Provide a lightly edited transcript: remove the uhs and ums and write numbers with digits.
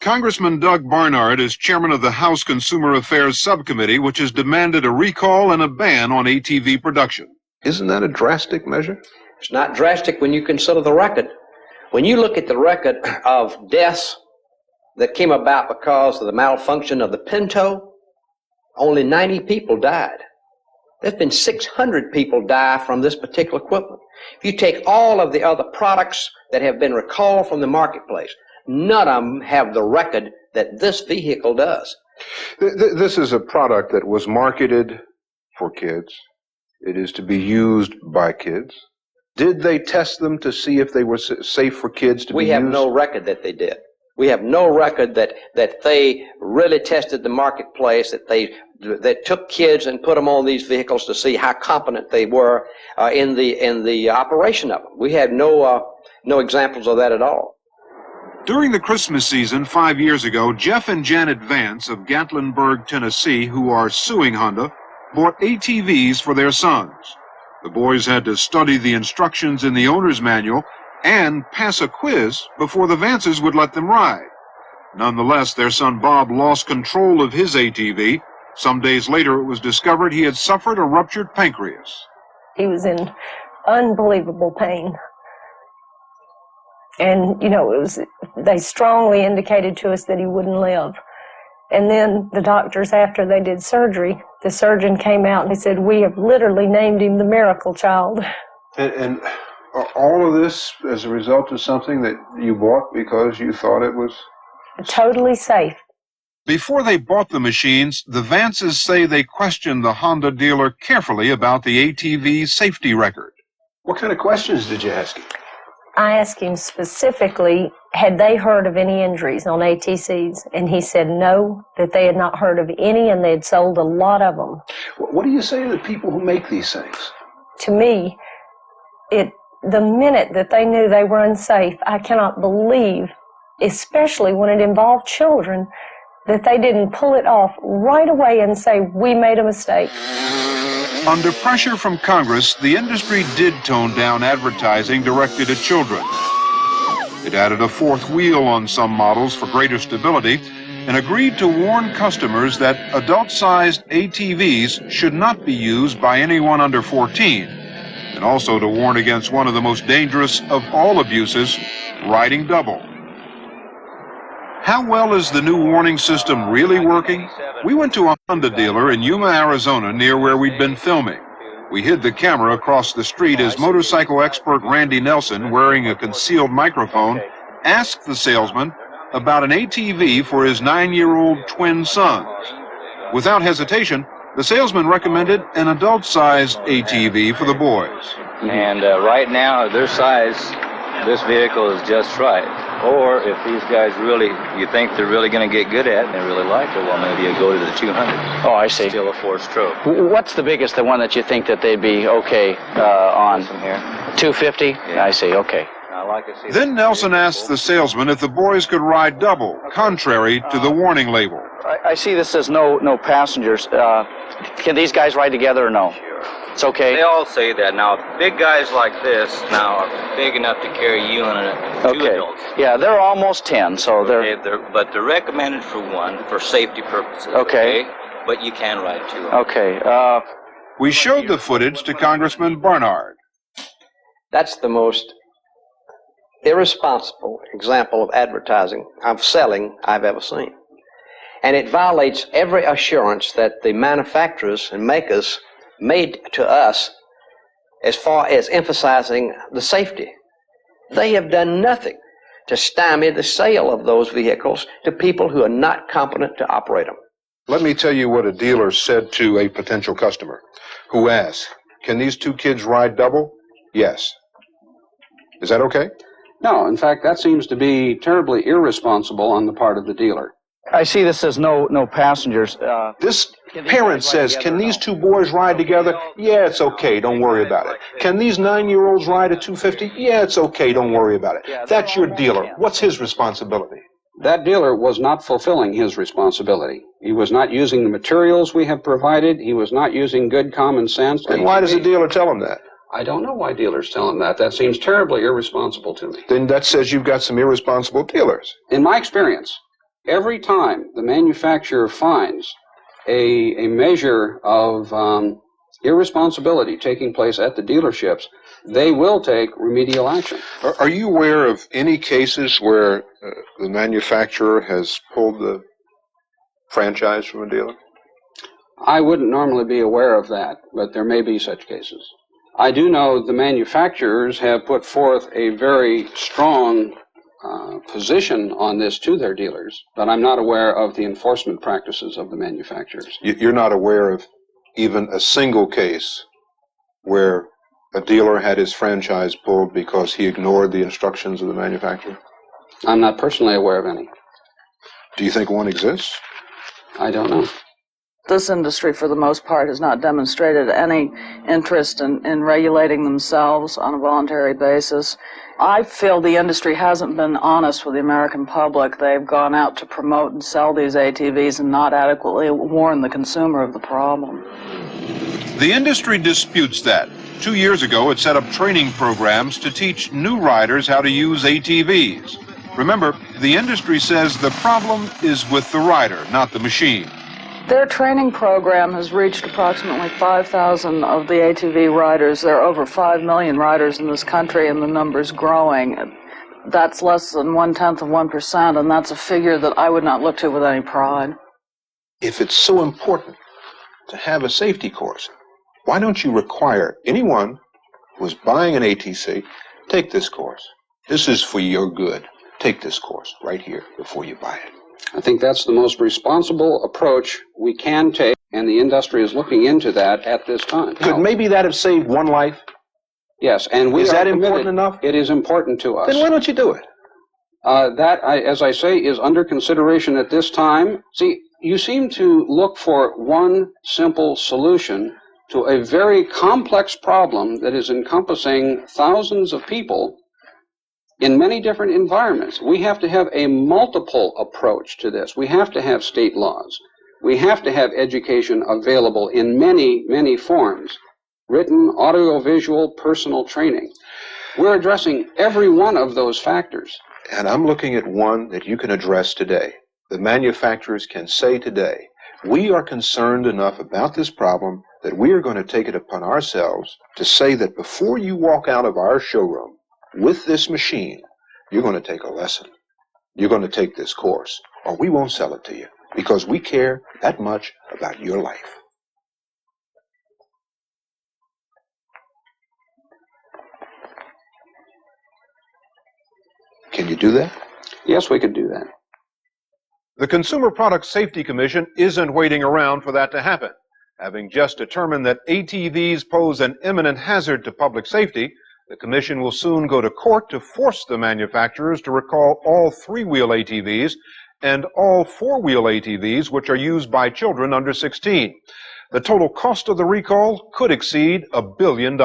Congressman Doug Barnard is chairman of the House Consumer Affairs Subcommittee, which has demanded a recall and a ban on ATV production. Isn't that a drastic measure? It's not drastic when you consider the record. When you look at the record of deaths that came about because of the malfunction of the Pinto, only 90 people died. There's been 600 people die from this particular equipment. If you take all of the other products that have been recalled from the marketplace, none of them have the record that this vehicle does. This is a product that was marketed for kids. It is to be used by kids. Did they test them to see if they were safe for kids to be used? We have no record that they did. We have no record that they really tested the marketplace, that they took kids and put them on these vehicles to see how competent they were in the operation of them. We have no examples of that at all. During the Christmas season 5 years ago, Jeff and Janet Vance of Gatlinburg, Tennessee, who are suing Honda, bought ATVs for their sons. The boys had to study the instructions in the owner's manual and pass a quiz before the Vances would let them ride. Nonetheless, their son Bob lost control of his ATV. Some days later, it was discovered he had suffered a ruptured pancreas. He was in unbelievable pain. And, you know, they strongly indicated to us that he wouldn't live. And then the doctors, after they did surgery, the surgeon came out and he said, "We have literally named him the miracle child." And all of this as a result of something that you bought because you thought it was totally safe. Before they bought the machines, the Vances say they questioned the Honda dealer carefully about the ATV's safety record. What kind of questions did you ask him? I asked him specifically, had they heard of any injuries on ATCs? And he said no, that they had not heard of any, and they had sold a lot of them. What do you say to the people who make these things? To me, the minute that they knew they were unsafe, I cannot believe, especially when it involved children, that they didn't pull it off right away and say, "We made a mistake." Under pressure from Congress, the industry did tone down advertising directed at children. It added a fourth wheel on some models for greater stability and agreed to warn customers that adult-sized ATVs should not be used by anyone under 14, and also to warn against one of the most dangerous of all abuses, riding double. How well is the new warning system really working? We went to a Honda dealer in Yuma, Arizona, near where we'd been filming. We hid the camera across the street as motorcycle expert Randy Nelson, wearing a concealed microphone, asked the salesman about an ATV for his 9-year-old twin sons. Without hesitation, the salesman recommended an adult-sized ATV for the boys. And right now, their size, this vehicle is just right. Or if these guys really, you think they're really going to get good at it and they really like it, well, maybe you go to the 200. Oh, I see. Still a 4-stroke. What's the biggest, the one that you think that they'd be okay on? From here. 250? Yeah. I see, okay. I like to see Then Nelson asked the salesman if the boys could ride double, contrary to the warning label. I see this says no passengers. Can these guys ride together or no? Sure. It's okay? They all say that. Now, big guys like this now are big enough to carry you and two adults. Yeah, they're almost 10, so But they're recommended for one, for safety purposes. Okay. But you can ride two. Okay. We showed the footage to Congressman Barnard. That's the most irresponsible example of advertising, of selling, I've ever seen. And it violates every assurance that the manufacturers and makers made to us as far as emphasizing the safety. They have done nothing to stymie the sale of those vehicles to people who are not competent to operate them. Let me tell you what a dealer said to a potential customer who asked, "Can these two kids ride double?" "Yes." Is that okay? No, in fact, that seems to be terribly irresponsible on the part of the dealer. I see this says no passengers. This parent says, "Can these two boys ride together?" "Yeah, it's okay, don't worry about it." "Can these 9-year-olds ride at 250? "Yeah, it's okay, don't worry about it." That's your dealer. What's his responsibility? That dealer was not fulfilling his responsibility. He was not using the materials we have provided. He was not using good common sense. Then why does the dealer tell him that? I don't know why dealers tell him that. That seems terribly irresponsible to me. Then that says you've got some irresponsible dealers. In my experience, Every time the manufacturer finds a measure of irresponsibility taking place at the dealerships, they will take remedial action. Are you aware of any cases where the manufacturer has pulled the franchise from a dealer? I wouldn't normally be aware of that, but there may be such cases. I do know the manufacturers have put forth a very strong position on this to their dealers, but I'm not aware of the enforcement practices of the manufacturers. You're not aware of even a single case where a dealer had his franchise pulled because he ignored the instructions of the manufacturer? I'm not personally aware of any. Do you think one exists? I don't know. This industry, for the most part, has not demonstrated any interest in regulating themselves on a voluntary basis. I feel the industry hasn't been honest with the American public. They've gone out to promote and sell these ATVs and not adequately warn the consumer of the problem. The industry disputes that. 2 years ago, it set up training programs to teach new riders how to use ATVs. Remember, the industry says the problem is with the rider, not the machine. Their training program has reached approximately 5,000 of the ATV riders. There are over 5 million riders in this country, and the number's growing. That's less than 0.1%, and that's a figure that I would not look to with any pride. If it's so important to have a safety course, why don't you require anyone who is buying an ATC, take this course. This is for your good. Take this course right here before you buy it. I think that's the most responsible approach we can take, and the industry is looking into that at this time. Could maybe that have saved one life? Yes, and Is that committed. important enough? It is important to us. Then why don't you do it? As I say, is under consideration at this time. See, you seem to look for one simple solution to a very complex problem that is encompassing thousands of people in many different environments. We have to have a multiple approach to this. We have to have state laws. We have to have education available in many, many forms. Written, audiovisual, personal training. We're addressing every one of those factors. And I'm looking at one that you can address today. The manufacturers can say today, we are concerned enough about this problem that we are going to take it upon ourselves to say that before you walk out of our showroom with this machine, you're going to take a lesson. You're going to take this course, or we won't sell it to you because we care that much about your life. Can you do that? Yes, we could do that. The Consumer Product Safety Commission isn't waiting around for that to happen. Having just determined that ATVs pose an imminent hazard to public safety, the Commission will soon go to court to force the manufacturers to recall all three-wheel ATVs and all four-wheel ATVs which are used by children under 16. The total cost of the recall could exceed $1 billion.